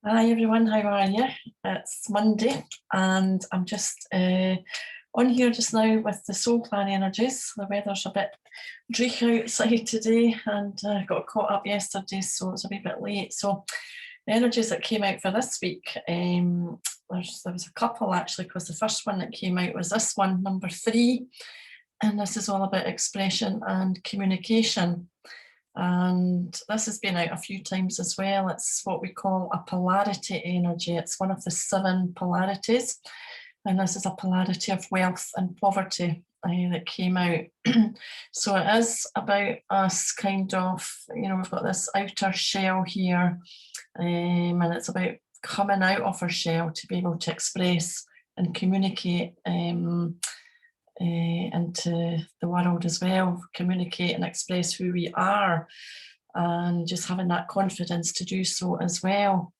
Hi everyone, how are you? It's Monday and I'm just on here just now with the soul plan energies. The weather's a bit dreich outside today and got caught up yesterday, so it's a wee bit late. So the energies that came out for this week, there was a couple actually, because the first one that came out was this one, number 3, and this is all about expression and communication. And this has been out a few times as well. It's what we call a polarity energy. It's one of the 7 polarities. And this is a polarity of wealth and poverty that came out. So it is about us kind of, we've got this outer shell here, and it's about coming out of our shell to be able to express and communicate into the world as well, communicate and express who we are, and just having that confidence to do so as well.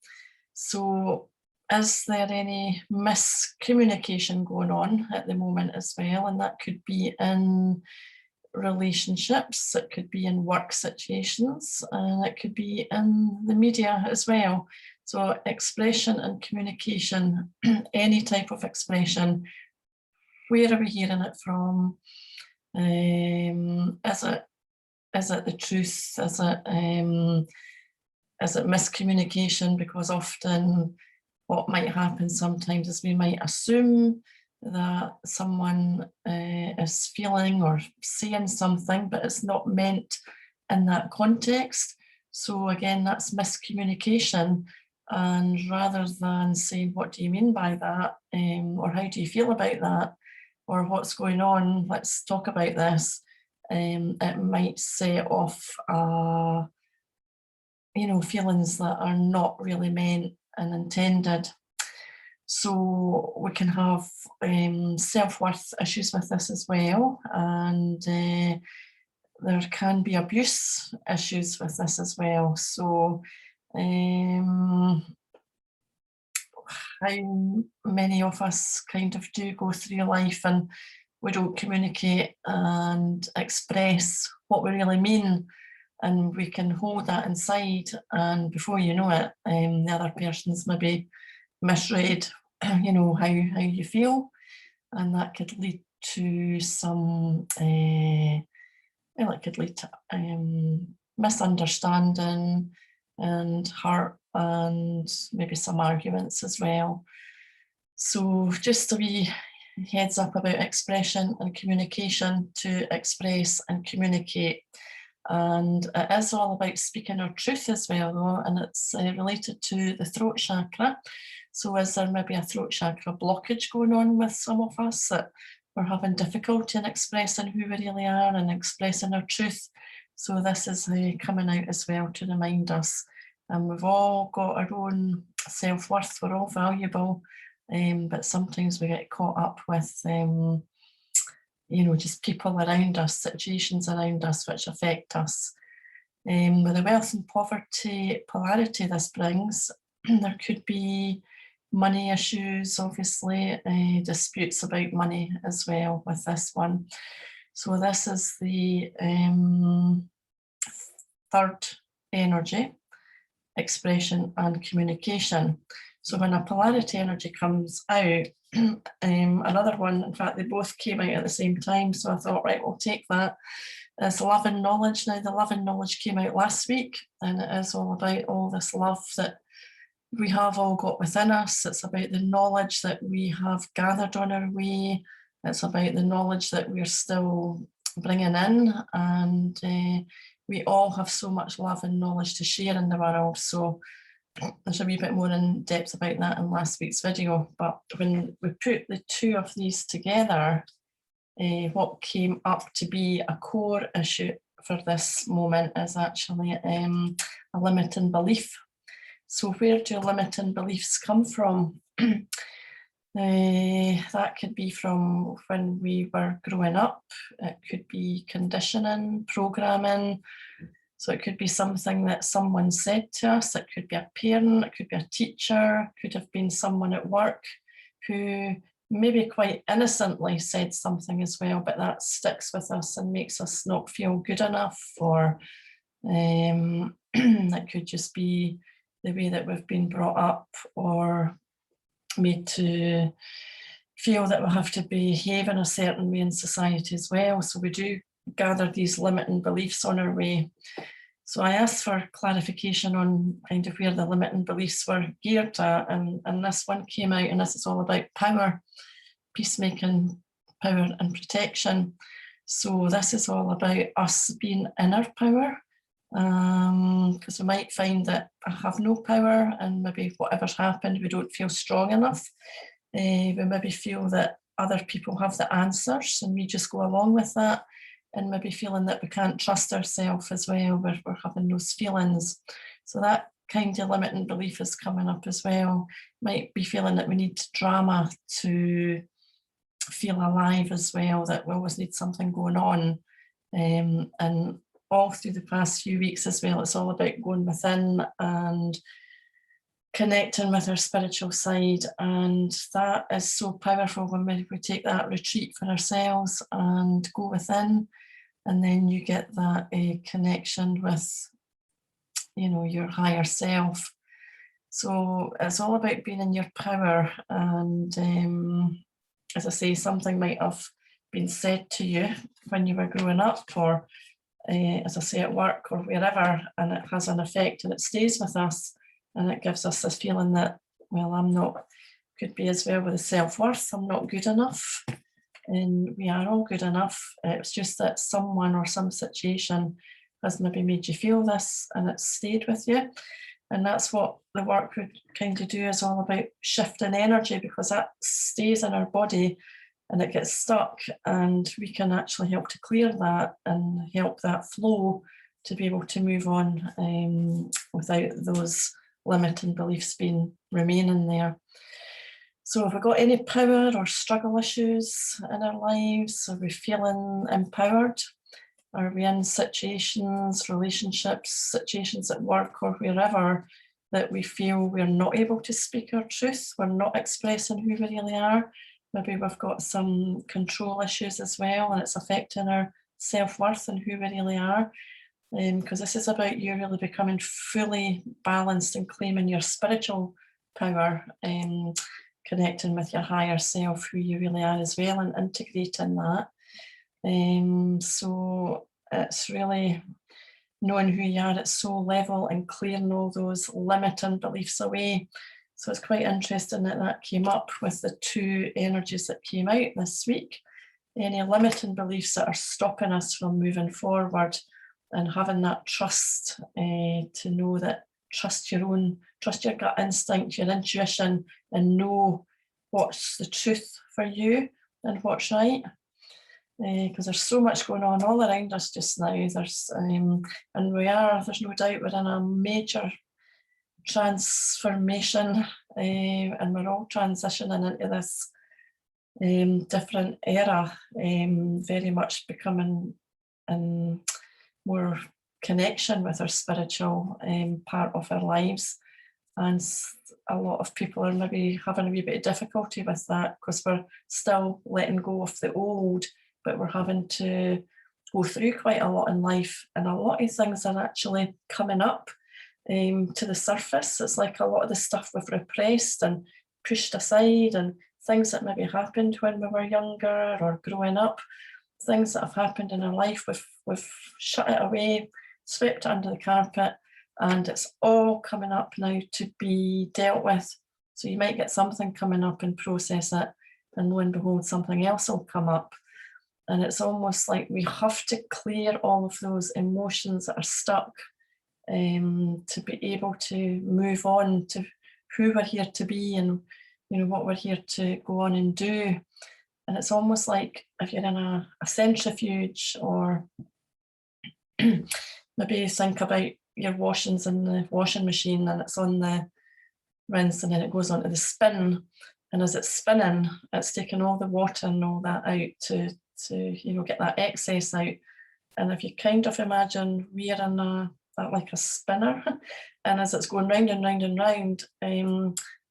So is there any miscommunication going on at the moment as well? And that could be in relationships, it could be in work situations, and it could be in the media as well. So expression and communication, any type of expression, where are we hearing it from? Is it the truth? Is it miscommunication? Because often what might happen sometimes is we might assume that someone is feeling or saying something, but it's not meant in that context. So again, that's miscommunication. And rather than saying, what do you mean by that? Or how do you feel about that? Or what's going on, let's talk about this. It might set off, feelings that are not really meant and intended. So we can have self-worth issues with this as well. And there can be abuse issues with this as well. So how many of us kind of do go through life and we don't communicate and express what we really mean, and we can hold that inside, and before you know it, the other person's maybe misread how you feel, and that could lead to some it could lead to misunderstanding and hurt, and maybe some arguments as well. So just a wee heads up about expression and communication, to express and communicate. And it is all about speaking our truth as well, though, and it's related to the throat chakra. So is there maybe a throat chakra blockage going on with some of us, that we're having difficulty in expressing who we really are and expressing our truth? So this is coming out as well to remind us. And we've all got our own self-worth, we're all valuable, but sometimes we get caught up with, just people around us, situations around us which affect us. With the wealth and poverty polarity this brings, there could be money issues, obviously, disputes about money as well with this one. So this is the 3rd energy, expression and communication. So when a polarity energy comes out, another one, in fact, they both came out at the same time, so I thought, right, we'll take that. It's love and knowledge. Now, the love and knowledge came out last week, and it is all about all this love that we have all got within us. It's about the knowledge that we have gathered on our way. It's about the knowledge that we're still bringing in, and we all have so much love and knowledge to share in the world. So there's a wee bit more in depth about that in last week's video. But when we put the 2 of these together, what came up to be a core issue for this moment is actually a limiting belief. So where do limiting beliefs come from? That could be from when we were growing up. It could be conditioning, programming. So it could be something that someone said to us. It could be a parent, it could be a teacher, it could have been someone at work who maybe quite innocently said something as well, but that sticks with us and makes us not feel good enough. Or it could just be the way that we've been brought up or made to feel that we have to behave in a certain way in society as well. So we do gather these limiting beliefs on our way. So I asked for clarification on kind of where the limiting beliefs were geared at, and this one came out, and this is all about power, peacemaking, power and protection. So this is all about us being in our power, because we might find that I have no power, and maybe whatever's happened, we don't feel strong enough. We maybe feel that other people have the answers, and we just go along with that, and maybe feeling that we can't trust ourselves as well. We're having those feelings. So that kind of limiting belief is coming up as well. Might be feeling that we need drama to feel alive as well, that we always need something going on. And all through the past few weeks as well, it's all about going within and connecting with our spiritual side, and that is so powerful when we take that retreat for ourselves and go within, and then you get that connection with, you know, your higher self. So it's all about being in your power, and as I say, something might have been said to you when you were growing up, or as I say, at work or wherever, and it has an effect and it stays with us. And it gives us this feeling that, well, I'm not, could be as well with the self-worth, I'm not good enough. And we are all good enough. It's just that someone or some situation has maybe made you feel this and it's stayed with you. And that's what the work would kind of do, is all about shifting energy, because that stays in our body and it gets stuck, and we can actually help to clear that and help that flow to be able to move on without those limiting beliefs remaining there. So if we've got any power or struggle issues in our lives, are we feeling empowered? Are we in situations, relationships, situations at work or wherever that we feel we're not able to speak our truth, we're not expressing who we really are? Maybe we've got some control issues as well, and it's affecting our self-worth and who we really are. Because this is about you really becoming fully balanced and claiming your spiritual power, connecting with your higher self, who you really are as well, and integrating that. So it's really knowing who you are at soul level and clearing all those limiting beliefs away. So it's quite interesting that that came up with the two energies that came out this week. Any limiting beliefs that are stopping us from moving forward, and having that trust to know that, trust your gut instinct, your intuition, and know what's the truth for you and what's right. Because there's so much going on all around us just now. There's no doubt we're in a major transformation, and we're all transitioning into this different era, very much becoming more connection with our spiritual part of our lives. And a lot of people are maybe having a wee bit of difficulty with that, because we're still letting go of the old, but we're having to go through quite a lot in life, and a lot of things are actually coming up to the surface. It's like a lot of the stuff we've repressed and pushed aside, and things that maybe happened when we were younger or growing up, things that have happened in our life, we've shut it away, swept it under the carpet, and it's all coming up now to be dealt with. So you might get something coming up and process it, and lo and behold, something else will come up. And it's almost like we have to clear all of those emotions that are stuck, to be able to move on to who we're here to be, and you know what we're here to go on and do. And it's almost like if you're in a centrifuge, or maybe think about your washings in the washing machine, and it's on the rinse, and then it goes on to the spin, and as it's spinning, it's taking all the water and all that out to get that excess out. And if you kind of imagine we're in like a spinner, and as it's going round and round and round,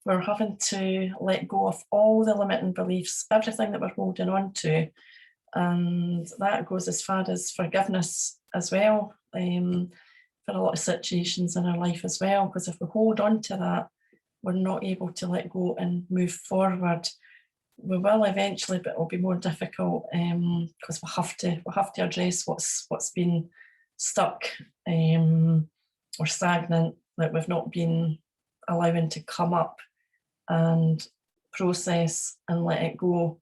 we're having to let go of all the limiting beliefs, everything that we're holding on to. And that goes as far as forgiveness as well. for a lot of situations in our life as well, because if we hold on to that, we're not able to let go and move forward. We will eventually, but it'll be more difficult because we have to address what's been stuck or stagnant, that we've not been allowing to come up and process and let it go.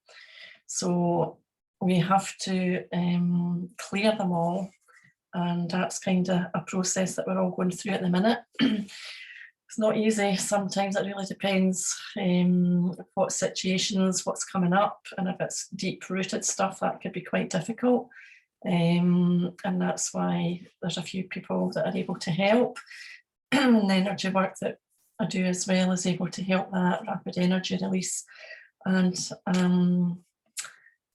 So we have to clear them all, and that's kind of a process that we're all going through at the minute. It's not easy. Sometimes it really depends what situations, what's coming up, and if it's deep-rooted stuff, that could be quite difficult. And that's why there's a few people that are able to help. And the energy work that I do as well is able to help that rapid energy release. And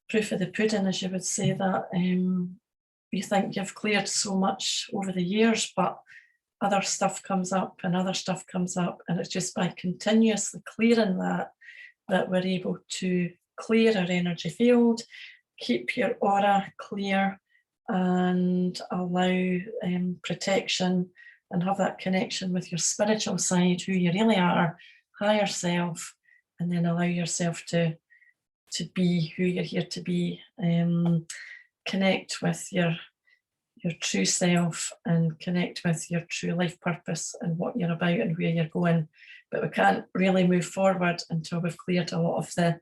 proof of the pudding, as you would say, that you think you've cleared so much over the years, but other stuff comes up and other stuff comes up, and it's just by continuously clearing that we're able to clear our energy field, keep your aura clear, and allow protection, and have that connection with your spiritual side, who you really are, higher self, and then allow yourself to be who you're here to be. Connect with your true self and connect with your true life purpose and what you're about and where you're going. But we can't really move forward until we've cleared a lot of the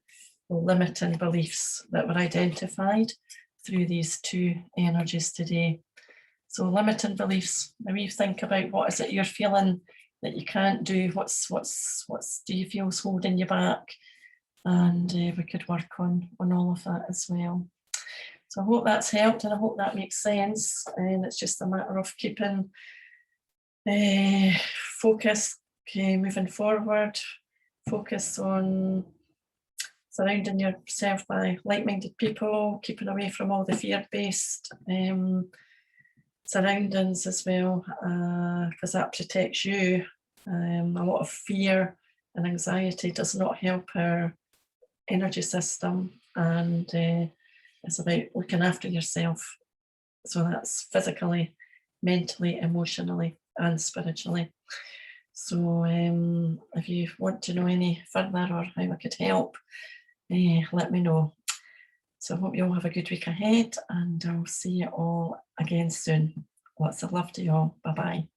limiting beliefs that were identified through these two energies today. So limiting beliefs, maybe you think about what is it you're feeling that you can't do, what's do you feel is holding you back, and we could work on all of that as well. So I hope that's helped, and I hope that makes sense, and it's just a matter of keeping focus, moving forward, focus on surrounding yourself by like-minded people, keeping away from all the fear-based surroundings as well, because that protects you. A lot of fear and anxiety does not help our energy system, and it's about looking after yourself. So that's physically, mentally, emotionally, and spiritually. So if you want to know any further or how I could help, let me know. So I hope you all have a good week ahead, and I'll see you all again soon. Lots of love to you all. Bye-bye.